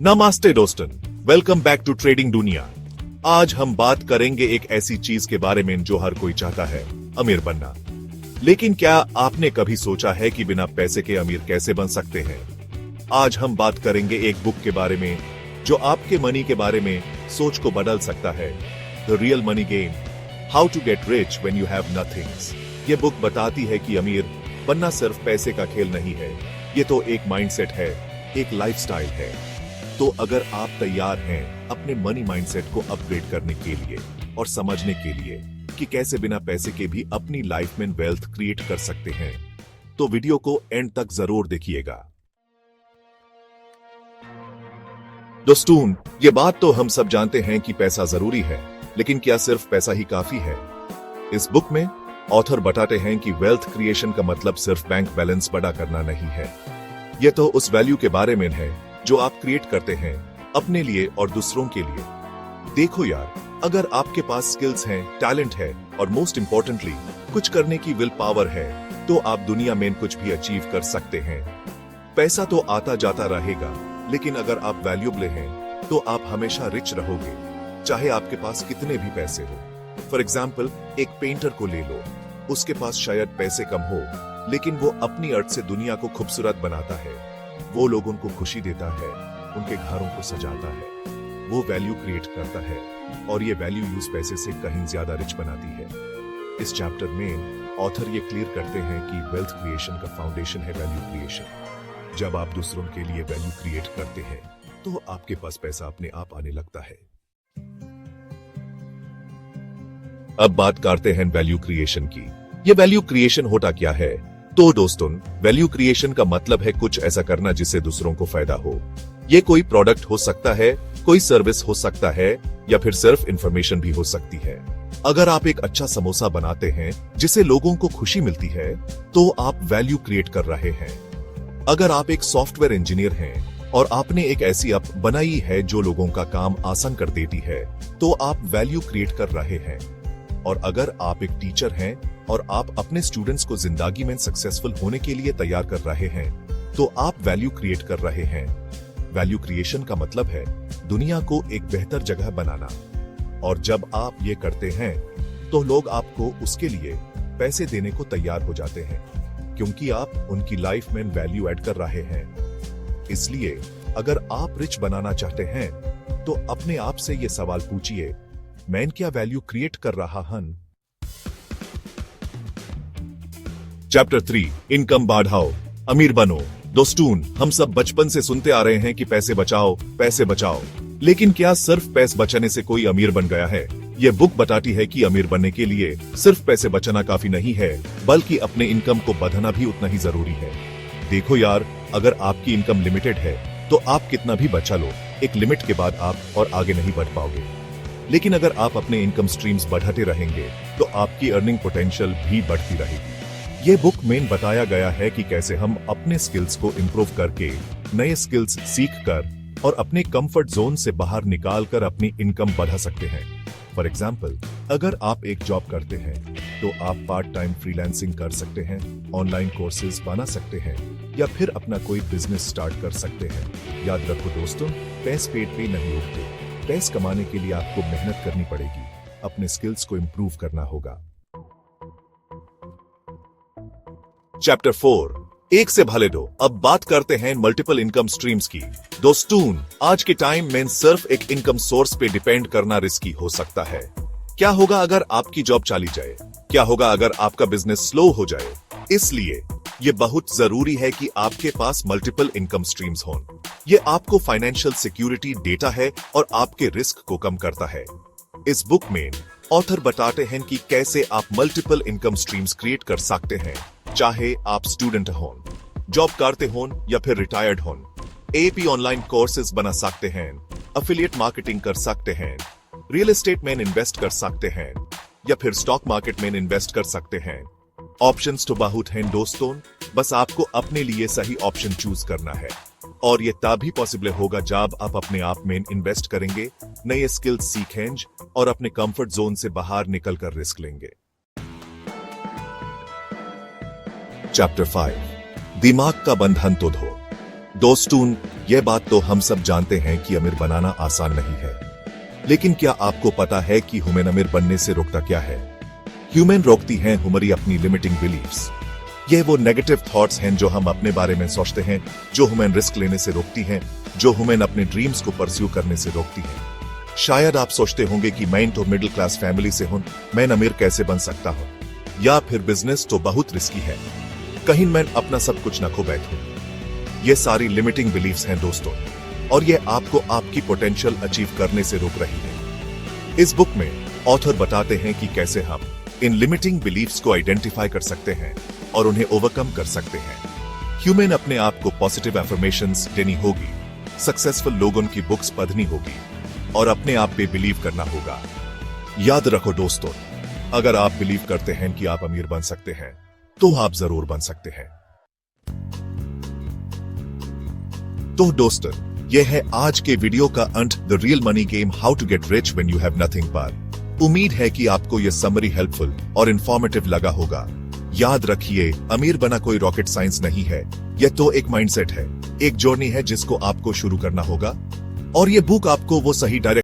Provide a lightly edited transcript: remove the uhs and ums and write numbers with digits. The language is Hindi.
नमस्ते दोस्तों, वेलकम बैक टू ट्रेडिंग दुनिया। आज हम बात करेंगे एक ऐसी चीज के बारे में जो हर कोई चाहता है, अमीर बनना। लेकिन क्या आपने कभी सोचा है कि बिना पैसे के अमीर कैसे बन सकते हैं? आज हम बात करेंगे एक बुक के बारे में जो आपके मनी के बारे में सोच को बदल सकता है। The real money game, how to get rich when you have nothings. ये बुक बताती है कि अमीर बनना सिर्फ पैसे का खेल नहीं है, ये तो एक माइंडसेट है, एक लाइफस्टाइल है। तो अगर आप तैयार हैं अपने मनी माइंडसेट को अपग्रेड करने के लिए और समझने के लिए कि कैसे बिना पैसे के भी अपनी लाइफ में वेल्थ क्रिएट कर सकते हैं, तो वीडियो को एंड तक जरूर देखिएगा। दोस्तों, ये बात तो हम सब जानते हैं कि पैसा जरूरी है, लेकिन क्या सिर्फ पैसा ही काफी है? इस बुक में ऑथर बताते हैं कि वेल्थ क्रिएशन का मतलब सिर्फ बैंक बैलेंस बड़ा करना नहीं है। यह तो उस वैल्यू के बारे में है जो आप क्रिएट करते हैं अपने लिए और दूसरों के लिए। देखो यार, अगर आपके पास स्किल्स हैं, टैलेंट है और मोस्ट इंपॉर्टेंटली कुछ करने की विल पावर है, तो आप दुनिया में कुछ भी अचीव कर सकते हैं। पैसा तो आता जाता रहेगा, लेकिन अगर आप वैल्यूएबल हैं तो आप हमेशा रिच रहोगे, चाहे आपके पास कितने भी पैसे हो। फॉर एग्जाम्पल, एक पेंटर को ले लो, उसके पास शायद पैसे कम हो, लेकिन वो अपनी आर्ट से दुनिया को खूबसूरत बनाता है। वो लोगों को खुशी देता है, उनके घरों को सजाता है, वो वैल्यू क्रिएट करता है, और ये वैल्यू यूज पैसे से कहीं ज्यादा रिच बनाती है। इस चैप्टर में ऑथर ये क्लियर करते हैं कि वेल्थ क्रिएशन का फाउंडेशन है वैल्यू क्रिएशन। जब आप दूसरों के लिए वैल्यू क्रिएट करते हैं तो आपके पास पैसा अपने आप आने लगता है। अब बात करते हैं वैल्यू क्रिएशन की। ये वैल्यू क्रिएशन होता क्या है? तो दोस्तों, वैल्यू क्रिएशन का मतलब है कुछ ऐसा करना जिससे दूसरों को फायदा हो। ये कोई प्रोडक्ट हो सकता है, कोई सर्विस हो सकता है, या फिर सिर्फ इंफॉर्मेशन भी हो सकती है। अगर आप एक अच्छा समोसा बनाते हैं जिससे लोगों को खुशी मिलती है, तो आप वैल्यू क्रिएट कर रहे हैं। अगर आप एक सॉफ्टवेयर इंजीनियर हैं और आपने एक ऐसी ऐप बनाई है जो लोगों का काम आसान कर देती है, तो आप वैल्यू क्रिएट कर रहे हैं। और अगर आप एक टीचर हैं और आप अपने स्टूडेंट्स को जिंदगी में सक्सेसफुल होने के लिए तैयार कर रहे हैं, तो आप वैल्यू क्रिएट कर रहे हैं। वैल्यू क्रिएशन का मतलब है दुनिया को एक बेहतर जगह बनाना, और जब आप ये करते हैं तो लोग आपको उसके लिए पैसे देने को तैयार हो जाते हैं, क्योंकि आप उनकी लाइफ में वैल्यू ऐड कर रहे हैं। इसलिए अगर आप रिच बनाना चाहते हैं तो अपने आप से ये सवाल पूछिए, मैं क्या वैल्यू क्रिएट कर रहा हूं? चैप्टर 3, इनकम बढ़ाओ, अमीर बनो। दोस्तों, हम सब बचपन से सुनते आ रहे हैं कि पैसे बचाओ, पैसे बचाओ। लेकिन क्या सिर्फ पैसे बचाने से कोई अमीर बन गया है? ये बुक बताती है कि अमीर बनने के लिए सिर्फ पैसे बचाना काफी नहीं है, बल्कि अपने इनकम को बढ़ाना भी उतना ही जरूरी है। देखो यार, अगर आपकी इनकम लिमिटेड है तो आप कितना भी बचा लो, एक लिमिट के बाद आप और आगे नहीं बढ़ पाओगे। लेकिन अगर आप अपने इनकम स्ट्रीम्स बढ़ाते रहेंगे तो आपकी अर्निंग पोटेंशियल भी बढ़ती रहेगी। ये बुक में बताया गया है कि कैसे हम अपने स्किल्स को इम्प्रूव करके, नए स्किल्स सीख कर और अपने कंफर्ट जोन से बाहर निकाल कर अपनी इनकम बढ़ा सकते हैं। फॉर एग्जाम्पल, अगर आप एक जॉब करते हैं तो आप पार्ट टाइम फ्रीलांसिंग कर सकते हैं, ऑनलाइन कोर्सेज बना सकते हैं, या फिर अपना कोई बिजनेस स्टार्ट कर सकते हैं। याद रखो दोस्तों, पैसे पेट पे नहीं उगते। पैसे कमाने के लिए आपको मेहनत करनी पड़ेगी, अपने स्किल्स को इम्प्रूव करना होगा। चैप्टर 4, एक से भले दो। अब बात करते हैं मल्टीपल इनकम स्ट्रीम्स की। दोस्तों, आज के टाइम में सिर्फ एक इनकम सोर्स पे डिपेंड करना रिस्की हो सकता है। क्या होगा अगर आपकी जॉब चली जाए? क्या होगा अगर आपका बिजनेस स्लो हो जाए? इसलिए ये बहुत जरूरी है कि आपके पास मल्टीपल इनकम स्ट्रीम्स हों। ये आपको फाइनेंशियल सिक्योरिटी देता है और आपके रिस्क को कम करता है। इस बुक में ऑथर बताते हैं कि कैसे आप मल्टीपल इनकम स्ट्रीम्स क्रिएट कर सकते हैं, चाहे आप स्टूडेंट हों, जॉब करते हों या फिर रिटायर्ड हों। एपी ऑनलाइन कोर्सेज बना सकते हैं, एफिलिएट मार्केटिंग कर सकते हैं, रियल एस्टेट में इन्वेस्ट कर सकते हैं, या फिर स्टॉक मार्केट में इन्वेस्ट कर सकते हैं। ऑप्शंस तो बहुत हैं दोस्तों, बस आपको अपने लिए सही ऑप्शन चूज करना है, और ये तभी पॉसिबल होगा जब आप अपने आप में इन्वेस्ट करेंगे, नए स्किल्स सीखेंगे और अपने कंफर्ट जोन से बाहर निकलकर रिस्क लेंगे। चैप्टर 5, दिमाग का बंधन तो धो। दोस्तों, यह बात तो हम सब जानते हैं कि अमीर बनाना आसान नहीं है, लेकिन क्या आपको पता है कि ह्यूमन अमीर बनने से रोकता क्या है? ह्यूमन रोकती हैं हमारी अपनी लिमिटिंग बिलीव्स। यह वो नेगेटिव थॉट्स हैं जो हम अपने बारे में सोचते हैं, जो हमें रिस्क लेने से रोकती हैं, जो हमें अपने ड्रीम्स को परस्यू करने से रोकती हैं। शायद आप सोचते होंगे कि मैं तो मिडिल क्लास फैमिली से हूं, मैं अमीर कैसे बन सकता हूं? या फिर बिजनेस तो बहुत रिस्की है, कहीं मैं अपना सब कुछ न खो बैठूं। ये सारी लिमिटिंग बिलीव्स हैं दोस्तों, और ये आपको आपकी पोटेंशियल अचीव करने से रोक रही है। इस बुक में ऑथर बताते हैं कि कैसे हम इन लिमिटिंग बिलीव्स को आइडेंटिफाई कर सकते हैं और उन्हें ओवरकम कर सकते हैं। ह्यूमन अपने आप को पॉजिटिव एफर्मेशंस देनी होगी, सक्सेसफुल लोगों की बुक्स पढ़नी होगी और अपने आप पे बिलीव करना होगा। याद रखो दोस्तों, अगर आप बिलीव करते हैं कि आप अमीर बन सकते हैं, तो आप जरूर बन सकते हैं। तो दोस्तों, यह है आज के वीडियो का अंत, the real money game, how to get rich when you have nothing पर। उम्मीद है कि आपको यह समरी हेल्पफुल और इंफॉर्मेटिव लगा होगा। याद रखिए, अमीर बना कोई रॉकेट साइंस नहीं है, यह तो एक माइंडसेट है, एक जर्नी है जिसको आपको शुरू करना होगा, और ये बुक आपको वो सही डायरेक्शन